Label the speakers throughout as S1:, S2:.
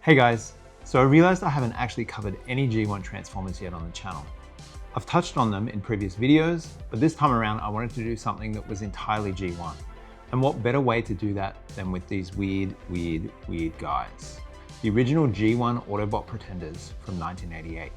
S1: Hey guys, so I realized I haven't actually covered any G1 Transformers yet on the channel. I've touched on them in previous videos, but this time around I wanted to do something that was entirely G1. And what better way to do that than with these weird guys. The original G1 Autobot Pretenders from 1988.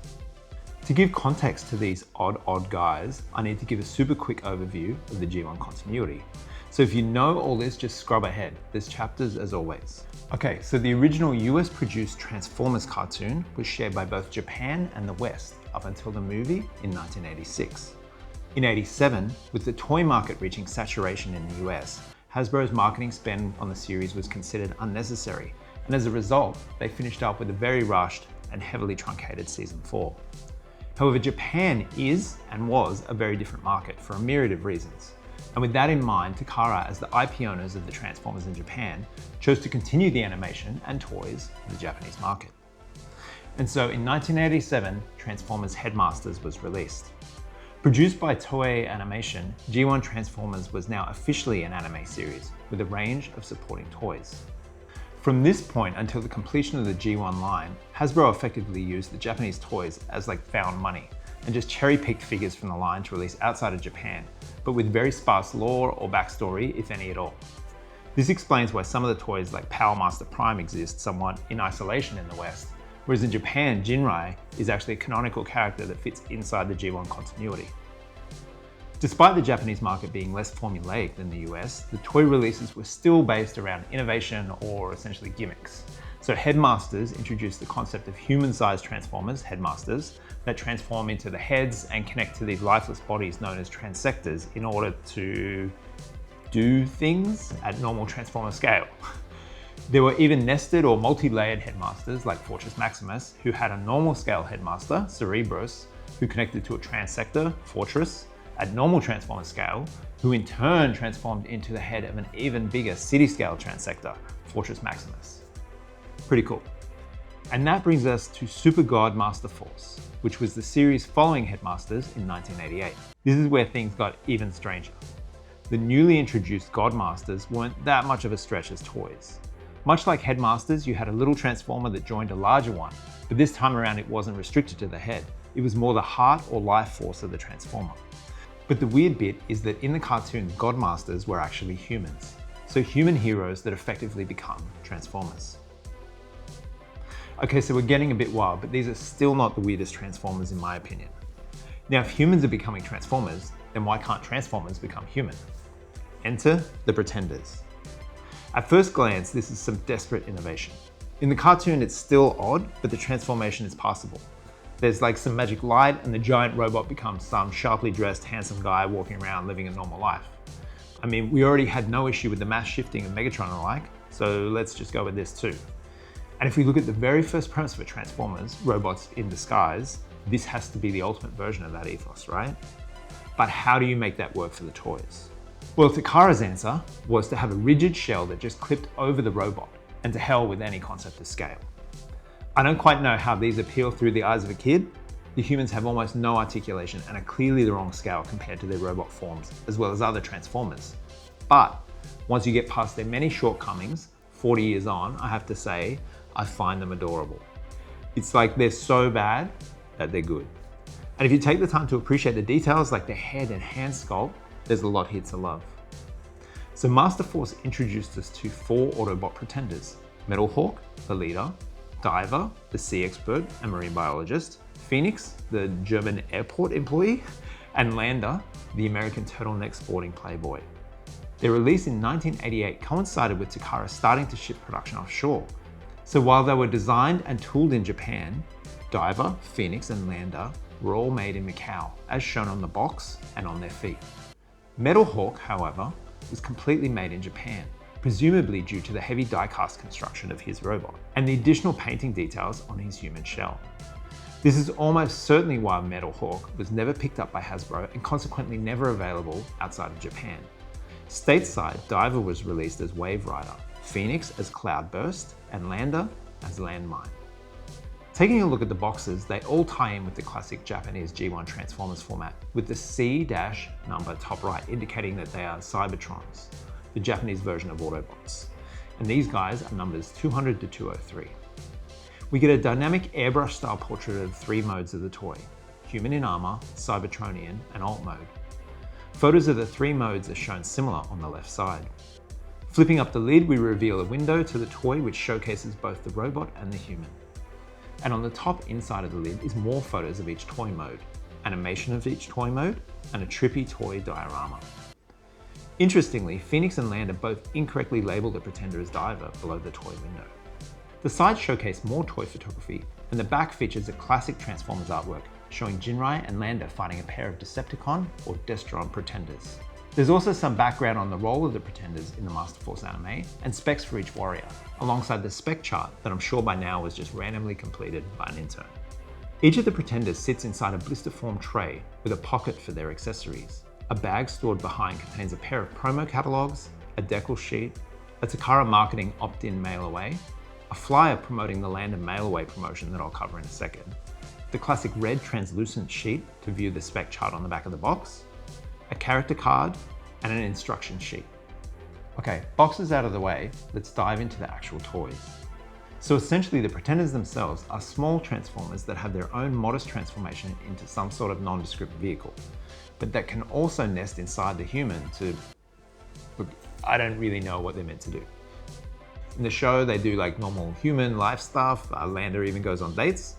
S1: To give context to these odd guys, I need to give a super quick overview of the G1 continuity. So if you know all this, just scrub ahead. There's chapters as always. Okay, so the original US produced Transformers cartoon was shared by both Japan and the West up until the movie in 1986. In 87, with the toy market reaching saturation in the US, Hasbro's marketing spend on the series was considered unnecessary, and as a result, they finished up with a very rushed and heavily truncated season 4. However, Japan is and was a very different market for a myriad of reasons. And with that in mind, Takara, as the IP owners of the Transformers in Japan, chose to continue the animation and toys in the Japanese market. And so in 1987, Transformers Headmasters was released. Produced by Toei Animation, G1 Transformers was now officially an anime series with a range of supporting toys. From this point until the completion of the G1 line, Hasbro effectively used the Japanese toys as like found money and just cherry-picked figures from the line to release outside of Japan, but with very sparse lore or backstory, if any at all. This explains why some of the toys like Power Master Prime exist somewhat in isolation in the West, whereas in Japan, Jinrai is actually a canonical character that fits inside the G1 continuity. Despite the Japanese market being less formulaic than the US, the toy releases were still based around innovation or essentially gimmicks. So Headmasters introduced the concept of human-sized Transformers, Headmasters, that transform into the heads and connect to these lifeless bodies known as transectors in order to do things at normal Transformer scale. There were even nested or multi-layered Headmasters like Fortress Maximus, who had a normal scale Headmaster, Cerebros, who connected to a transector, Fortress, at normal Transformer scale, who in turn transformed into the head of an even bigger city-scale transector, Fortress Maximus. Pretty cool. And that brings us to Super God Masterforce, which was the series following Headmasters in 1988. This is where things got even stranger. The newly introduced Godmasters weren't that much of a stretch as toys. Much like Headmasters, you had a little Transformer that joined a larger one, but this time around it wasn't restricted to the head. It was more the heart or life force of the Transformer. But the weird bit is that in the cartoon, Godmasters were actually humans. So human heroes that effectively become Transformers. Okay, so we're getting a bit wild, but these are still not the weirdest Transformers in my opinion. Now, if humans are becoming Transformers, then why can't Transformers become human? Enter the Pretenders. At first glance, this is some desperate innovation. In the cartoon, it's still odd, but the transformation is passable. There's like some magic light and the giant robot becomes some sharply dressed, handsome guy walking around living a normal life. I mean, we already had no issue with the mass shifting of Megatron and the like, so let's just go with this too. And if we look at the very first premise for Transformers, robots in disguise, this has to be the ultimate version of that ethos, right? But how do you make that work for the toys? Well, Takara's answer was to have a rigid shell that just clipped over the robot, and to hell with any concept of scale. I don't quite know how these appeal through the eyes of a kid. The humans have almost no articulation and are clearly the wrong scale compared to their robot forms, as well as other Transformers. But once you get past their many shortcomings, 40 years on, I have to say, I find them adorable. It's like they're so bad that they're good. And if you take the time to appreciate the details like the head and hand sculpt, there's a lot here to love. So Masterforce introduced us to 4 Autobot Pretenders: Metalhawk, the leader; Diver, the sea expert and marine biologist; Phoenix, the German airport employee; and Lander, the American turtleneck sporting playboy. Their release in 1988 coincided with Takara starting to ship production offshore. So while they were designed and tooled in Japan, Diver, Phoenix and Lander were all made in Macau, as shown on the box and on their feet. Metalhawk, however, was completely made in Japan, presumably due to the heavy die-cast construction of his robot and the additional painting details on his human shell. This is almost certainly why Metalhawk was never picked up by Hasbro and consequently never available outside of Japan. Stateside, Diver was released as Wave Rider, Phoenix as Cloudburst, and Lander as Landmine. Taking a look at the boxes, they all tie in with the classic Japanese G1 Transformers format, with the C- number top right indicating that they are Cybertrons, the Japanese version of Autobots. And these guys are numbers 200 to 203. We get a dynamic airbrush style portrait of 3 modes of the toy: human in armor, Cybertronian, and alt mode. Photos of the 3 modes are shown similar on the left side. Flipping up the lid, we reveal a window to the toy which showcases both the robot and the human. And on the top inside of the lid is more photos of each toy mode, animation of each toy mode, and a trippy toy diorama. Interestingly, Phoenix and Lander both incorrectly labeled the Pretender as Diver below the toy window. The sides showcase more toy photography, and the back features a classic Transformers artwork showing Jinrai and Lander fighting a pair of Decepticon or Destron Pretenders. There's also some background on the role of the Pretenders in the Masterforce anime and specs for each warrior, alongside the spec chart that I'm sure by now was just randomly completed by an intern. Each of the Pretenders sits inside a blister-form tray with a pocket for their accessories. A bag stored behind contains a pair of promo catalogs, a decal sheet, a Takara marketing opt-in mail away, a flyer promoting the Lander mail away promotion that I'll cover in a second, the classic red translucent sheet to view the spec chart on the back of the box, a character card, and an instruction sheet. Okay, boxes out of the way, let's dive into the actual toys. So essentially the Pretenders themselves are small Transformers that have their own modest transformation into some sort of nondescript vehicle, but that can also nest inside the human to, look, I don't really know what they're meant to do. In the show, they do like normal human life stuff, Lander even goes on dates,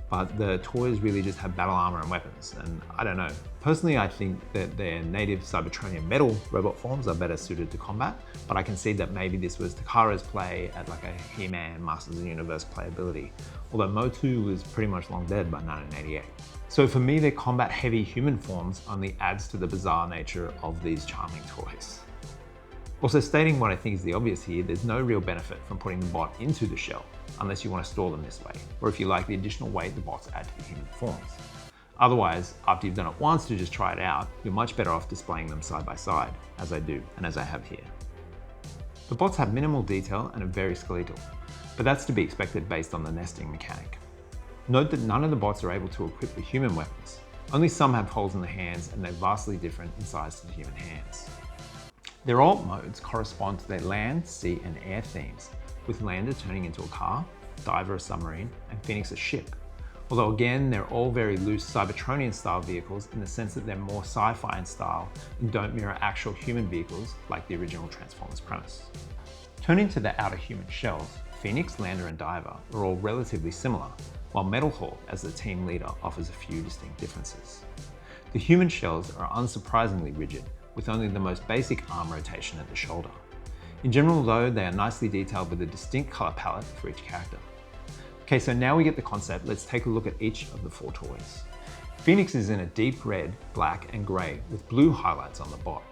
S1: but the toys really just have battle armor and weapons, and I don't know. Personally, I think that their native Cybertronian metal robot forms are better suited to combat, but I can see that maybe this was Takara's play at like a He-Man Masters of the Universe playability, although Motu was pretty much long dead by 1988. So for me, their combat-heavy human forms only adds to the bizarre nature of these charming toys. Also, stating what I think is the obvious here, there's no real benefit from putting the bot into the shell, unless you want to store them this way, or if you like the additional weight the bots add to the human forms. Otherwise, after you've done it once to just try it out, you're much better off displaying them side by side, as I do, and as I have here. The bots have minimal detail and are very skeletal, but that's to be expected based on the nesting mechanic. Note that none of the bots are able to equip the human weapons. Only some have holes in the hands, and they're vastly different in size to the human hands. Their alt modes correspond to their land, sea, and air themes, with Lander turning into a car, Diver a submarine, and Phoenix a ship. Although again, they're all very loose Cybertronian style vehicles in the sense that they're more sci-fi in style and don't mirror actual human vehicles like the original Transformers premise. Turning to the outer human shells, Phoenix, Lander, and Diver are all relatively similar, while Metalhawk as the team leader offers a few distinct differences. The human shells are unsurprisingly rigid, with only the most basic arm rotation at the shoulder. In general though, they are nicely detailed with a distinct color palette for each character. Okay, so now we get the concept, let's take a look at each of the 4 toys. Phoenix is in a deep red, black, and grey with blue highlights on the bot.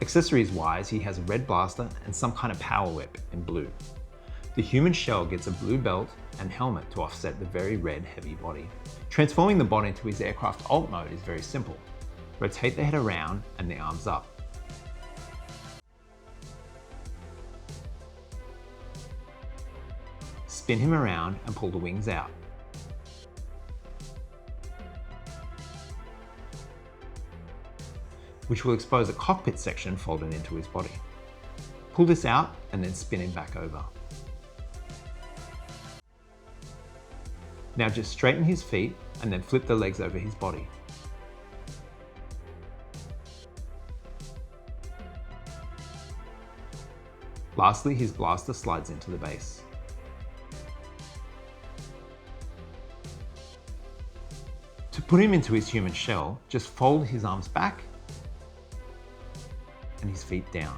S1: Accessories wise, he has a red blaster and some kind of power whip in blue. The human shell gets a blue belt and helmet to offset the very red, heavy body. Transforming the bot into his aircraft alt mode is very simple. Rotate the head around and the arms up. Spin him around and pull the wings out. Which will expose a cockpit section folded into his body. Pull this out and then spin him back over. Now just straighten his feet and then flip the legs over his body. Lastly, his blaster slides into the base. To put him into his human shell, just fold his arms back and his feet down.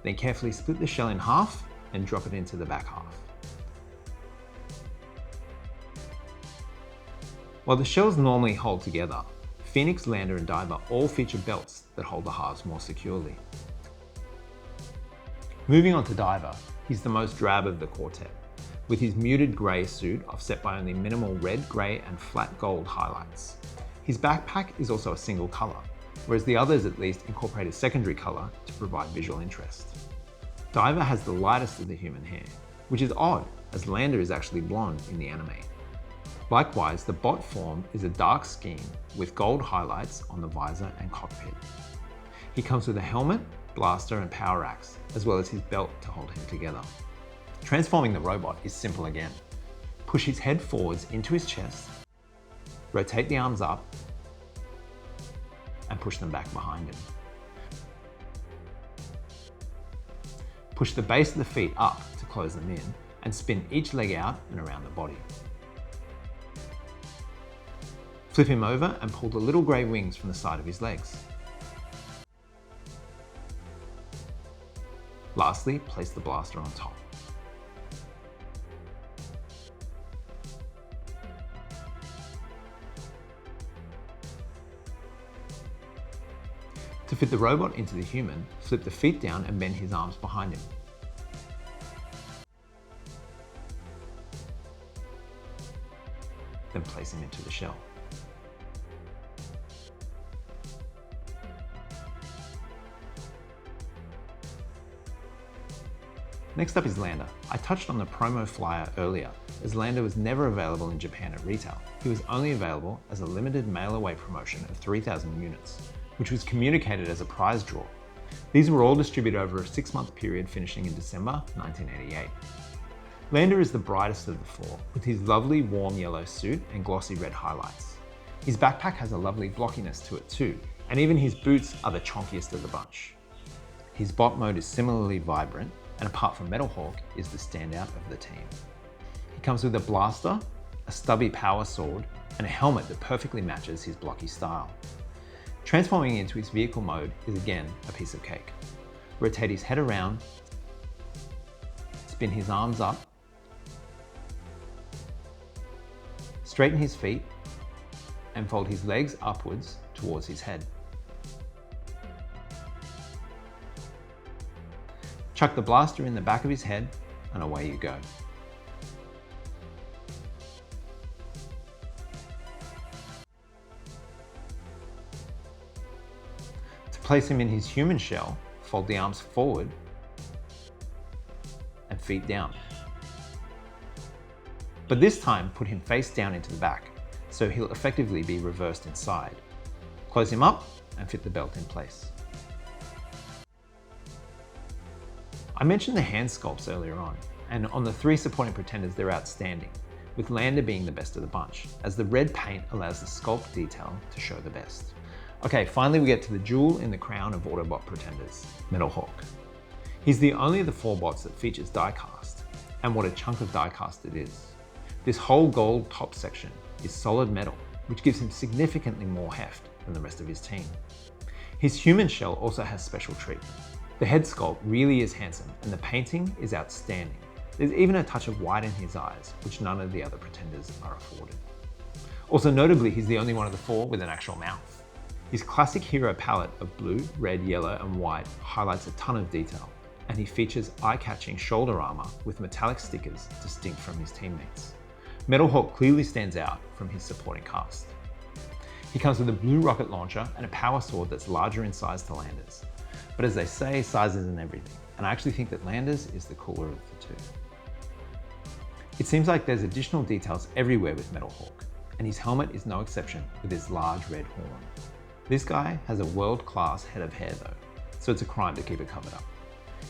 S1: Then carefully split the shell in half and drop it into the back half. While the shells normally hold together, Phoenix, Lander, and Diver all feature belts that hold the halves more securely. Moving on to Diver, he's the most drab of the quartet, with his muted grey suit offset by only minimal red, grey, and flat gold highlights. His backpack is also a single colour, whereas the others at least incorporate a secondary colour to provide visual interest. Diver has the lightest of the human hair, which is odd as Lander is actually blonde in the anime. Likewise, the bot form is a dark scheme with gold highlights on the visor and cockpit. He comes with a helmet, blaster and power axe, as well as his belt to hold him together. Transforming the robot is simple again. Push his head forwards into his chest, rotate the arms up, and push them back behind him. Push the base of the feet up to close them in, and spin each leg out and around the body. Flip him over and pull the little grey wings from the side of his legs. Lastly, place the blaster on top. To fit the robot into the human, flip the feet down and bend his arms behind him. Then place him into the shell. Next up is Lander. I touched on the promo flyer earlier, as Lander was never available in Japan at retail. He was only available as a limited mail-away promotion of 3,000 units, which was communicated as a prize draw. These were all distributed over a 6-month period finishing in December 1988. Lander is the brightest of the four, with his lovely warm yellow suit and glossy red highlights. His backpack has a lovely blockiness to it too, and even his boots are the chonkiest of the bunch. His bot mode is similarly vibrant, and apart from Metalhawk, is the standout of the team. He comes with a blaster, a stubby power sword, and a helmet that perfectly matches his blocky style. Transforming into his vehicle mode is again a piece of cake. Rotate his head around, spin his arms up, straighten his feet, and fold his legs upwards towards his head. Chuck the blaster in the back of his head, and away you go. To place him in his human shell, fold the arms forward and feet down. But this time, put him face down into the back, so he'll effectively be reversed inside. Close him up and fit the belt in place. I mentioned the hand sculpts earlier on, and on the 3 supporting Pretenders they're outstanding, with Lander being the best of the bunch, as the red paint allows the sculpt detail to show the best. Okay, finally we get to the jewel in the crown of Autobot Pretenders, Metalhawk. He's the only of the 4 bots that features die-cast, and what a chunk of die-cast it is. This whole gold top section is solid metal, which gives him significantly more heft than the rest of his team. His human shell also has special treatment. The head sculpt really is handsome, and the painting is outstanding. There's even a touch of white in his eyes, which none of the other Pretenders are afforded. Also notably, he's the only one of the 4 with an actual mouth. His classic hero palette of blue, red, yellow, and white highlights a ton of detail, and he features eye-catching shoulder armor with metallic stickers distinct from his teammates. Metalhawk clearly stands out from his supporting cast. He comes with a blue rocket launcher and a power sword that's larger in size to Lander's. But as they say, size isn't everything, and I actually think that Lander's is the cooler of the 2. It seems like there's additional details everywhere with Metalhawk, and his helmet is no exception with its large red horn. This guy has a world-class head of hair though, so it's a crime to keep it covered up.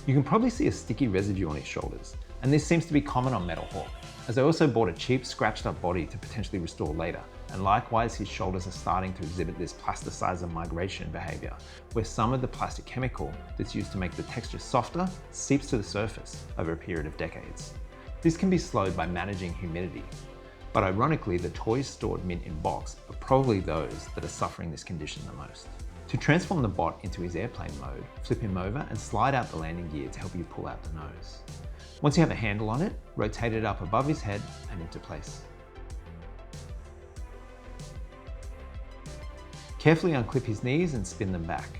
S1: You can probably see a sticky residue on his shoulders, and this seems to be common on Metalhawk, as I also bought a cheap scratched up body to potentially restore later, and likewise his shoulders are starting to exhibit this plasticizer migration behavior, where some of the plastic chemical that's used to make the texture softer seeps to the surface over a period of decades. This can be slowed by managing humidity, but ironically the toys stored mint in box are probably those that are suffering this condition the most. To transform the bot into his airplane mode, flip him over and slide out the landing gear to help you pull out the nose. Once you have a handle on it, rotate it up above his head and into place. Carefully unclip his knees and spin them back.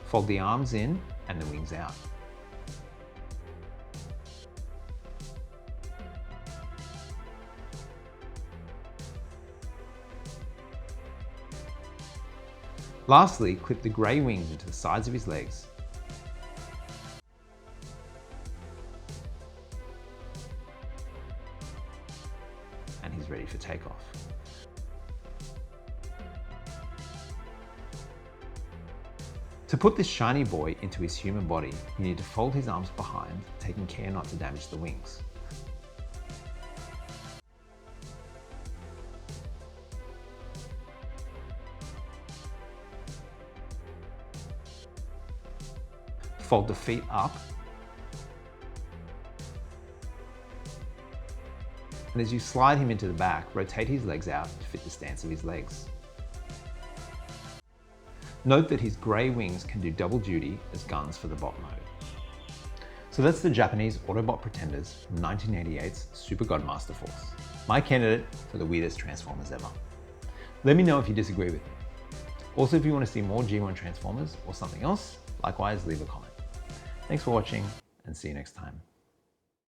S1: Fold the arms in and the wings out. Lastly, clip the grey wings into the sides of his legs. And he's ready for takeoff. To put this shiny boy into his human body, you need to fold his arms behind, taking care not to damage the wings. Fold the feet up. And as you slide him into the back, rotate his legs out to fit the stance of his legs. Note that his grey wings can do double duty as guns for the bot mode. So that's the Japanese Autobot Pretenders from 1988's Super God Masterforce, my candidate for the weirdest Transformers ever. Let me know if you disagree with me. Also, if you want to see more G1 Transformers or something else, likewise leave a comment. Thanks for watching and see you next time.